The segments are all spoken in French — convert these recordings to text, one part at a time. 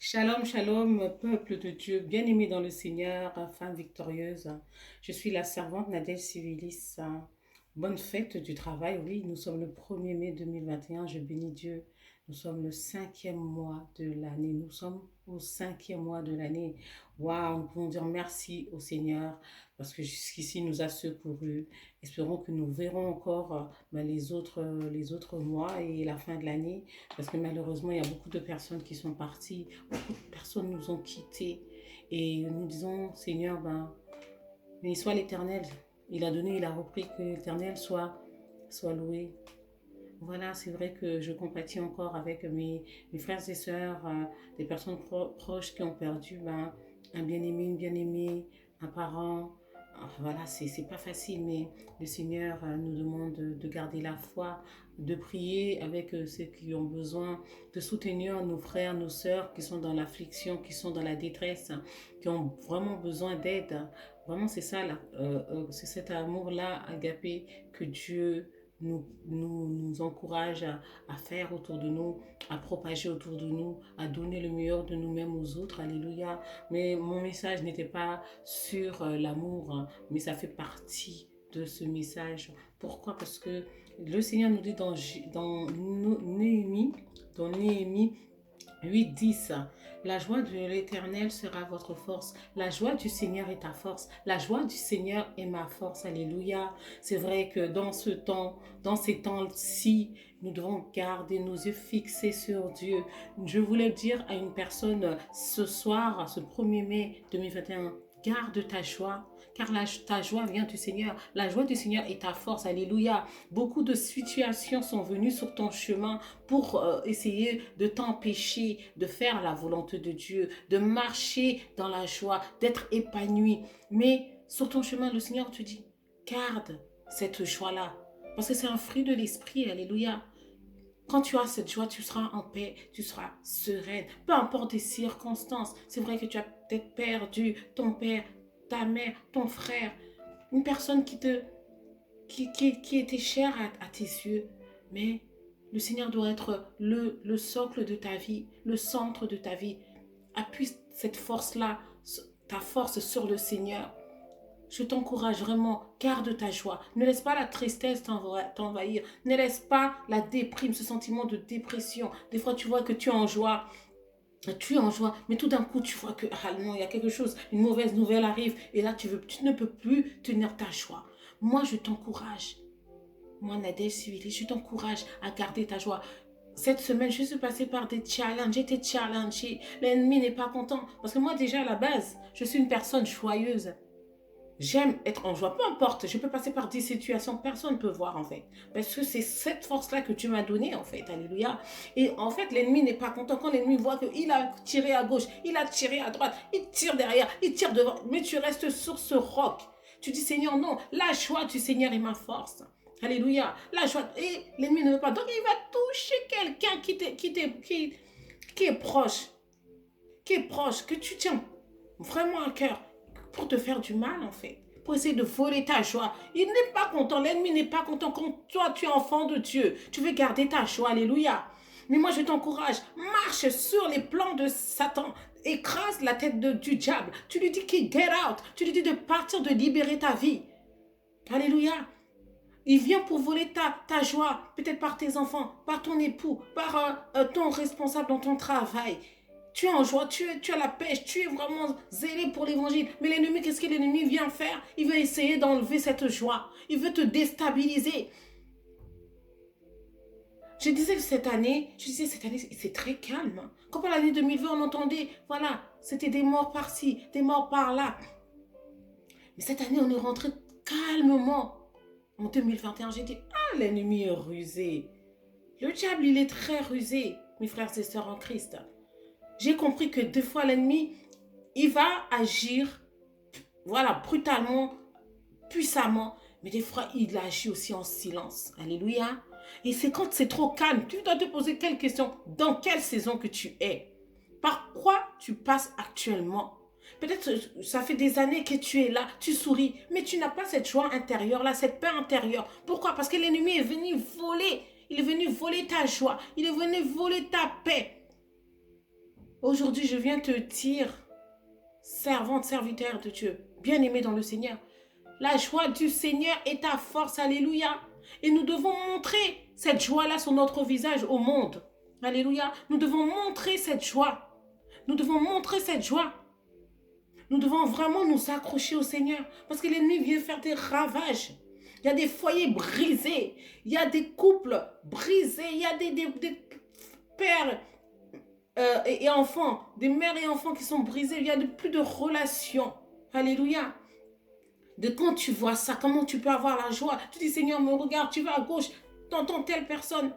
Shalom, shalom, peuple de Dieu, bien-aimé dans le Seigneur, femme victorieuse. Je suis la servante Nadège Civilis. Bonne fête du travail. Oui, nous sommes le 1er mai 2021. Je bénis Dieu. Nous sommes le cinquième mois de l'année. Nous sommes au cinquième mois de l'année. Waouh, nous pouvons dire merci au Seigneur parce que jusqu'ici il nous a secourus. Espérons que nous verrons encore les autres mois et la fin de l'année parce que malheureusement, il y a beaucoup de personnes qui sont parties. Beaucoup de personnes nous ont quittés. Et nous disons, Seigneur, béni soit l'Éternel. Il a donné, il a repris, que l'Éternel soit loué. Voilà, c'est vrai que je compatis encore avec mes frères et sœurs, des personnes proches qui ont perdu un bien-aimé, une bien-aimée, un parent. Voilà, c'est pas facile, mais le Seigneur nous demande de garder la foi, de prier avec ceux qui ont besoin, de soutenir nos frères, nos sœurs qui sont dans l'affliction, qui sont dans la détresse, qui ont vraiment besoin d'aide. Vraiment, c'est ça, là, c'est cet amour-là, agapé, que Dieu nous encourage à faire autour de nous, à propager autour de nous, à donner le meilleur de nous-mêmes aux autres. Alléluia. Mais mon message n'était pas sur l'amour, hein, mais ça fait partie de ce message. Pourquoi? Parce que le Seigneur nous dit dans Néhémie 8:10. La joie de l'Éternel sera votre force. La joie du Seigneur est ta force. La joie du Seigneur est ma force. Alléluia. C'est vrai que dans ces temps-ci, nous devons garder nos yeux fixés sur Dieu. Je voulais dire à une personne ce soir, ce 1er mai 2021, garde ta joie, car ta joie vient du Seigneur. La joie du Seigneur est ta force. Alléluia. Beaucoup de situations sont venues sur ton chemin pour essayer de t'empêcher de faire la volonté de Dieu, de marcher dans la joie, d'être épanoui. Mais sur ton chemin, le Seigneur te dit, garde cette joie-là, parce que c'est un fruit de l'esprit. Alléluia. Quand tu as cette joie, tu seras en paix, tu seras sereine, peu importe tes circonstances. C'est vrai que tu as peut-être perdu ton père, ta mère, ton frère, une personne qui était chère à tes yeux, mais le Seigneur doit être le socle de ta vie, le centre de ta vie. Appuie cette force-là, ta force sur le Seigneur. Je t'encourage vraiment, garde ta joie. Ne laisse pas la tristesse t'envahir. Ne laisse pas la déprime, ce sentiment de dépression. Des fois, tu vois que tu es en joie, mais tout d'un coup, tu vois que, ah non, il y a quelque chose, une mauvaise nouvelle arrive, et là, tu ne peux plus tenir ta joie. Moi, je t'encourage. Moi, Nadège Civilis, je t'encourage à garder ta joie. Cette semaine, je suis passée par des challenges, j'ai été challengée. L'ennemi n'est pas content. Parce que moi, déjà, à la base, je suis une personne joyeuse. J'aime être en joie, peu importe, je peux passer par des situations, personne ne peut voir en fait. Parce que c'est cette force-là que tu m'as donnée en fait, alléluia. Et en fait, l'ennemi n'est pas content quand l'ennemi voit qu'il a tiré à gauche, il a tiré à droite, il tire derrière, il tire devant, mais tu restes sur ce roc. Tu dis, Seigneur, non, la joie du Seigneur est ma force. Alléluia, la joie, et l'ennemi ne veut pas. Donc il va toucher quelqu'un qui est proche, que tu tiens vraiment à cœur pour te faire du mal en fait, pour essayer de voler ta joie. Il n'est pas content, l'ennemi n'est pas content quand toi tu es enfant de Dieu. Tu veux garder ta joie, alléluia. Mais moi je t'encourage, marche sur les plans de Satan, écrase la tête du diable. Tu lui dis qu'il get out, tu lui dis de partir, de libérer ta vie. Alléluia. Il vient pour voler ta joie, peut-être par tes enfants, par ton époux, par ton responsable dans ton travail. Tu es en joie, tu as la pêche, tu es vraiment zélé pour l'évangile. Mais l'ennemi, qu'est-ce que l'ennemi vient faire? Il veut essayer d'enlever cette joie. Il veut te déstabiliser. Je disais cette année, c'est très calme. Quand par l'année 2020, on entendait, voilà, c'était des morts par-ci, des morts par-là. Mais cette année, on est rentré calmement. En 2021, j'ai dit, ah, l'ennemi est rusé. Le diable, il est très rusé, mes frères et sœurs en Christ. J'ai compris que des fois, l'ennemi, il va agir, voilà, brutalement, puissamment, mais des fois, il agit aussi en silence. Alléluia. Et c'est quand c'est trop calme, tu dois te poser quelle question? Dans quelle saison que tu es? Par quoi tu passes actuellement? Peut-être ça fait des années que tu es là, tu souris, mais tu n'as pas cette joie intérieure-là, cette paix intérieure. Pourquoi? Parce que l'ennemi est venu voler. Il est venu voler ta joie. Il est venu voler ta paix. Aujourd'hui, je viens te dire, servante, serviteur de Dieu, bien-aimé dans le Seigneur, la joie du Seigneur est ta force, alléluia. Et nous devons montrer cette joie-là sur notre visage au monde. Alléluia. Nous devons montrer cette joie. Nous devons montrer cette joie. Nous devons vraiment nous accrocher au Seigneur. Parce que l'ennemi vient faire des ravages. Il y a des foyers brisés. Il y a des couples brisés. Il y a des pères et enfants, des mères et enfants qui sont brisés. Il y a plus de relations. Alléluia. De quand tu vois ça, comment tu peux avoir la joie? Tu dis, Seigneur, me regarde, tu vas à gauche, t'entends telle personne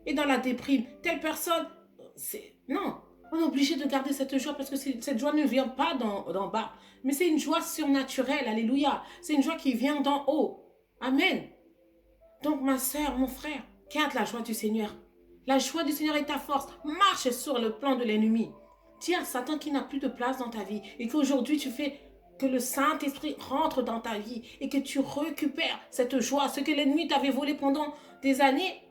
est dans la déprime, telle personne, c'est... Non, on est obligé de garder cette joie parce que cette joie ne vient pas d'en bas, mais c'est une joie surnaturelle, alléluia. C'est une joie qui vient d'en haut. Amen. Donc ma soeur, mon frère, garde la joie du Seigneur. La joie du Seigneur est ta force. Marche sur le plan de l'ennemi. Dis à Satan qu'il n'a plus de place dans ta vie et qu'aujourd'hui tu fais que le Saint-Esprit rentre dans ta vie et que tu récupères cette joie, ce que l'ennemi t'avait volé pendant des années.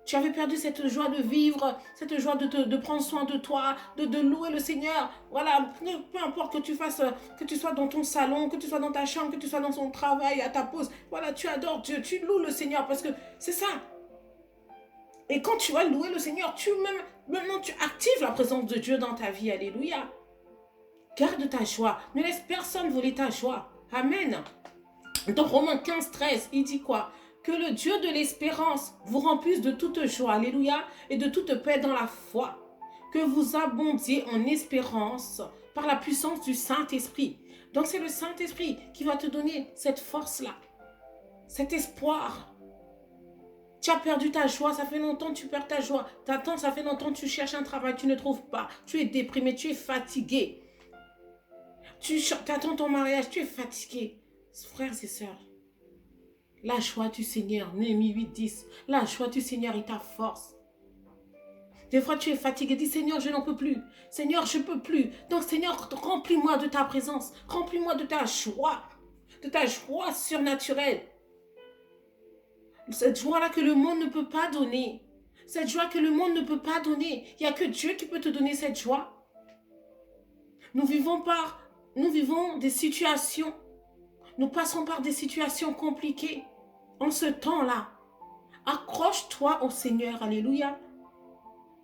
Tu avais perdu cette joie de vivre, cette joie de prendre soin de toi, de louer le Seigneur. Voilà, peu importe que tu fasses, que tu sois dans ton salon, que tu sois dans ta chambre, que tu sois dans ton travail, à ta pause. Voilà, tu adores Dieu, tu loues le Seigneur parce que c'est ça. Et quand tu vas louer le Seigneur, maintenant tu actives la présence de Dieu dans ta vie. Alléluia. Garde ta joie. Ne laisse personne voler ta joie. Amen. Dans Romains 15, 13, il dit quoi? Que le Dieu de l'espérance vous remplisse de toute joie, alléluia, et de toute paix dans la foi. Que vous abondiez en espérance par la puissance du Saint-Esprit. Donc c'est le Saint-Esprit qui va te donner cette force-là, cet espoir. Tu as perdu ta joie, ça fait longtemps que tu perds ta joie. T'attends, ça fait longtemps que tu cherches un travail, tu ne trouves pas. Tu es déprimé, tu es fatigué. Tu attends ton mariage, tu es fatigué. Frères et sœurs, la joie du Seigneur, Néhémie 8, 10, la joie du Seigneur est ta force. Des fois, tu es fatigué, dis Seigneur, je n'en peux plus. Seigneur, je ne peux plus. Donc, Seigneur, remplis-moi de ta présence. Remplis-moi de ta joie surnaturelle. Cette joie-là que le monde ne peut pas donner. Cette joie que le monde ne peut pas donner. Il n'y a que Dieu qui peut te donner cette joie. Nous vivons des situations. Nous passons par des situations compliquées. En ce temps-là, accroche-toi au Seigneur. Alléluia.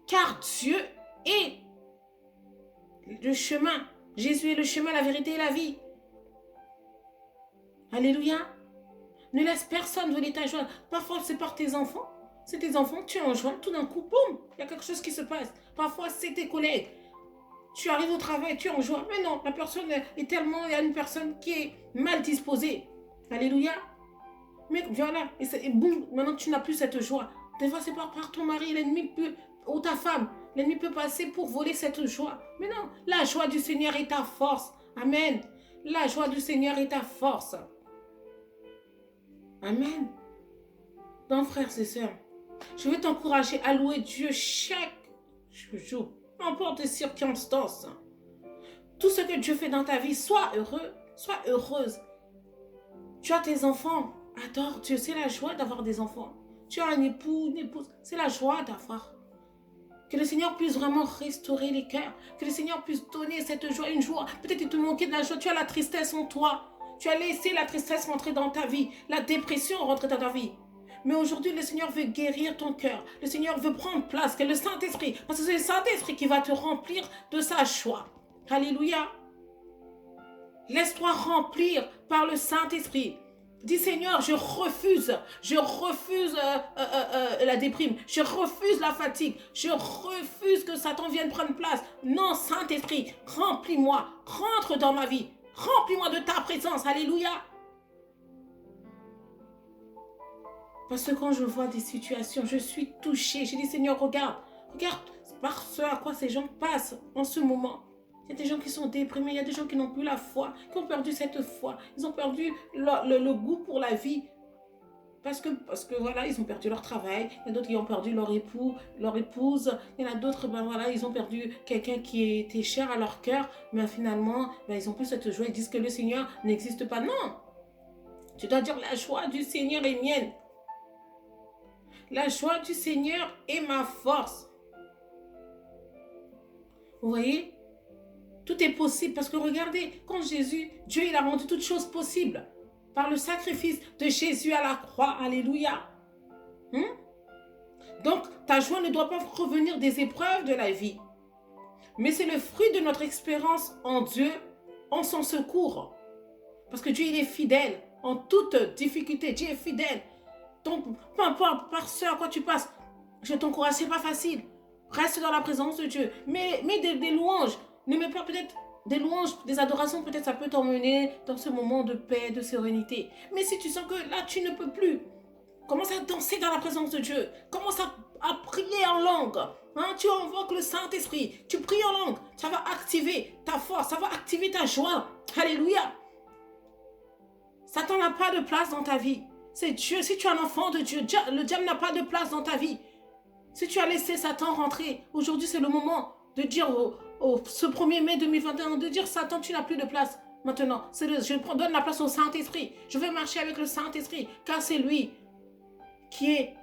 Car Dieu est le chemin. Jésus est le chemin, la vérité et la vie. Alléluia. Ne laisse personne voler ta joie. Parfois, c'est par tes enfants. C'est tes enfants, tu es en joie. Tout d'un coup, boum, il y a quelque chose qui se passe. Parfois, c'est tes collègues. Tu arrives au travail, tu es en joie. Mais non, la personne est tellement... Il y a une personne qui est mal disposée. Alléluia. Mais voilà, et boum, maintenant tu n'as plus cette joie. Des fois, c'est par ton mari, l'ennemi peut... Ou ta femme, l'ennemi peut passer pour voler cette joie. Mais non, la joie du Seigneur est ta force. Amen. La joie du Seigneur est ta force. Amen. Donc, frères et sœurs, je vais t'encourager à louer Dieu chaque jour, peu importe les circonstances. Tout ce que Dieu fait dans ta vie, sois heureux, sois heureuse. Tu as tes enfants, adore Dieu, c'est la joie d'avoir des enfants. Tu as un époux, une épouse, c'est la joie d'avoir. Que le Seigneur puisse vraiment restaurer les cœurs, que le Seigneur puisse donner cette joie, une joie. Peut-être qu'il te manquait de la joie, tu as la tristesse en toi. Tu as laissé la tristesse rentrer dans ta vie, la dépression rentrer dans ta vie. Mais aujourd'hui, le Seigneur veut guérir ton cœur. Le Seigneur veut prendre place, que le Saint-Esprit, parce que c'est le Saint-Esprit qui va te remplir de sa joie. Alléluia. Laisse-toi remplir par le Saint-Esprit. Dis Seigneur, je refuse la déprime, je refuse la fatigue, je refuse que Satan vienne prendre place. Non, Saint-Esprit, remplis-moi, rentre dans ma vie, remplis-moi de ta présence. Alléluia. Parce que quand je vois des situations, je suis touchée. Je dis Seigneur, regarde par ce à quoi ces gens passent en ce moment. Il y a des gens qui sont déprimés, il y a des gens qui n'ont plus la foi, qui ont perdu cette foi. Ils ont perdu le goût pour la vie. Parce que voilà, ils ont perdu leur travail. Il y a d'autres qui ont perdu leur époux, leur épouse. Il y en a d'autres, voilà, ils ont perdu quelqu'un qui était cher à leur cœur. Mais finalement, ils n'ont plus cette joie. Ils disent que le Seigneur n'existe pas. Non! Tu dois dire la joie du Seigneur est mienne. La joie du Seigneur est ma force. Vous voyez? Tout est possible parce que regardez, quand Jésus, Dieu, il a rendu toutes choses possibles par le sacrifice de Jésus à la croix. Alléluia. Donc, ta joie ne doit pas revenir des épreuves de la vie, mais c'est le fruit de notre expérience en Dieu, en son secours. Parce que Dieu, il est fidèle en toute difficulté. Dieu est fidèle. Donc, peu importe, par ce à quoi tu passes, je t'encourage, c'est pas facile. Reste dans la présence de Dieu. Mets des louanges. Ne mets pas peut-être des louanges, des adorations, peut-être ça peut t'emmener dans ce moment de paix, de sérénité. Mais si tu sens que là, tu ne peux plus, commence à danser dans la présence de Dieu. Commence à prier en langue. Tu invoques le Saint-Esprit. Tu pries en langue. Ça va activer ta force. Ça va activer ta joie. Alléluia. Satan n'a pas de place dans ta vie. C'est Dieu. Si tu es un enfant de Dieu, le diable n'a pas de place dans ta vie. Si tu as laissé Satan rentrer, aujourd'hui c'est le moment de dire ce 1er mai 2021, de dire Satan, tu n'as plus de place. Maintenant, je donne la place au Saint-Esprit. Je vais marcher avec le Saint-Esprit, car c'est lui qui est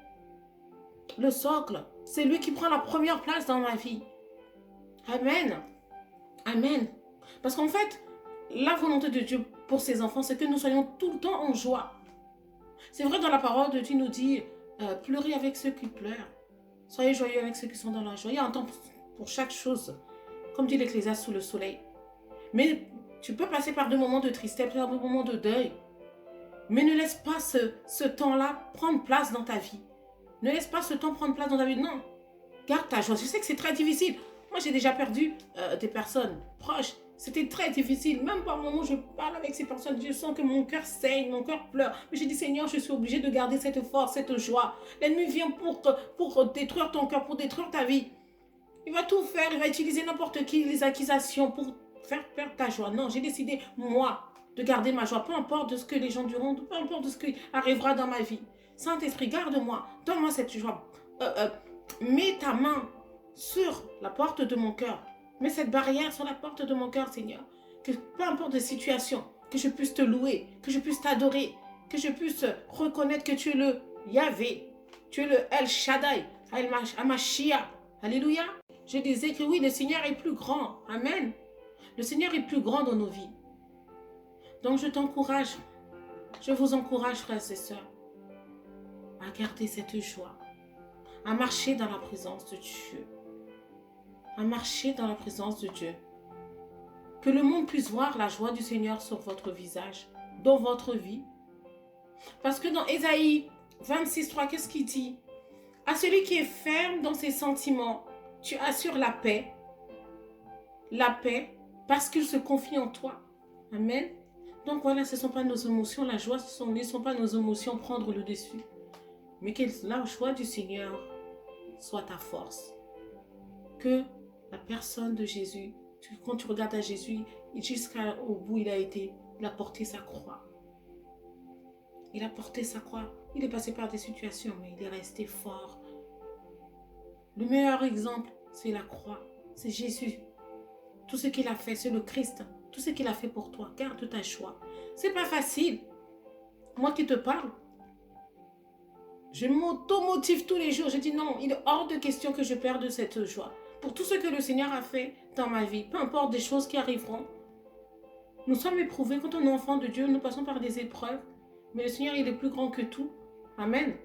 le socle. C'est lui qui prend la première place dans ma vie. Amen. Amen. Parce qu'en fait, la volonté de Dieu pour ses enfants, c'est que nous soyons tout le temps en joie. C'est vrai, dans la parole de Dieu, il nous dit, pleurez avec ceux qui pleurent. Soyez joyeux avec ceux qui sont dans la joie. Il y a un temps pour chaque chose. Comme dit l'Ecclésiaste sous le soleil. Mais tu peux passer par des moments de tristesse, par des moments de deuil. Mais ne laisse pas ce temps-là prendre place dans ta vie. Ne laisse pas ce temps prendre place dans ta vie. Non. Garde ta joie. Je sais que c'est très difficile. Moi, j'ai déjà perdu des personnes proches. C'était très difficile. Même par moments, je parle avec ces personnes. Je sens que mon cœur saigne, mon cœur pleure. Mais j'ai dit, Seigneur, je suis obligée de garder cette force, cette joie. L'ennemi vient pour détruire ton cœur, pour détruire ta vie. Il va tout faire. Il va utiliser n'importe qui, les accusations pour faire perdre ta joie. Non, j'ai décidé, moi, de garder ma joie. Peu importe de ce que les gens diront, peu importe de ce qui arrivera dans ma vie. Saint-Esprit, garde-moi. Donne-moi cette joie. Mets ta main sur la porte de mon cœur. Mets cette barrière sur la porte de mon cœur, Seigneur. Que peu importe de situation, que je puisse te louer, que je puisse t'adorer, que je puisse reconnaître que tu es le Yahvé, tu es le El Shaddai, El Mashiach. Alléluia. Je disais que oui, le Seigneur est plus grand. Amen. Le Seigneur est plus grand dans nos vies. Donc je t'encourage, je vous encourage, frères et sœurs, à garder cette joie, à marcher dans la présence de Dieu. À marcher dans la présence de Dieu. Que le monde puisse voir la joie du Seigneur sur votre visage, dans votre vie. Parce que dans Ésaïe 26:3, qu'est-ce qu'il dit? À celui qui est ferme dans ses sentiments, tu assures la paix, parce qu'il se confie en toi. Amen. Donc voilà, ce ne sont pas nos émotions, la joie, ce ne sont pas nos émotions prendre le dessus. Mais que la joie du Seigneur soit ta force. Que la personne de Jésus, quand tu regardes à Jésus, jusqu'au bout, il a porté sa croix. Il a porté sa croix. Il est passé par des situations, mais il est resté fort. Le meilleur exemple, c'est la croix. C'est Jésus. Tout ce qu'il a fait, c'est le Christ. Tout ce qu'il a fait pour toi, garde ta joie. C'est pas facile. Moi qui te parle, je m'auto-motive tous les jours. Je dis non, il est hors de question que je perde cette joie. Pour tout ce que le Seigneur a fait dans ma vie, peu importe des choses qui arriveront. Nous sommes éprouvés quand on est enfant de Dieu, nous passons par des épreuves. Mais le Seigneur, il est plus grand que tout. Amen.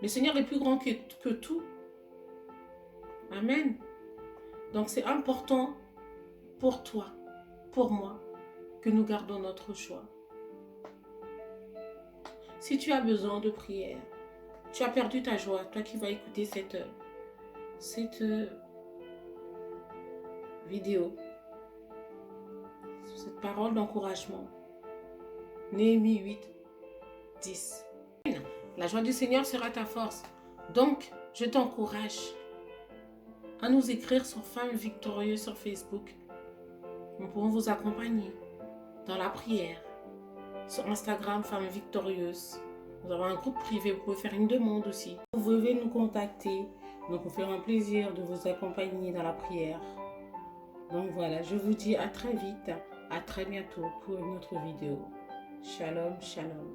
Le Seigneur est plus grand que tout. Amen. Donc c'est important pour toi, pour moi, que nous gardons notre joie. Si tu as besoin de prière, tu as perdu ta joie, toi qui vas écouter cette vidéo, cette parole d'encouragement. Néhémie 8:10. La joie du Seigneur sera ta force. Donc, je t'encourage à nous écrire sur Femmes Victorieuses sur Facebook. Nous pourrons vous accompagner dans la prière. Sur Instagram, Femmes Victorieuses. Nous avons un groupe privé, vous pouvez faire une demande aussi. Vous pouvez nous contacter. Nous vous ferons un plaisir de vous accompagner dans la prière. Donc voilà, je vous dis à très vite, à très bientôt pour une autre vidéo. Shalom, shalom.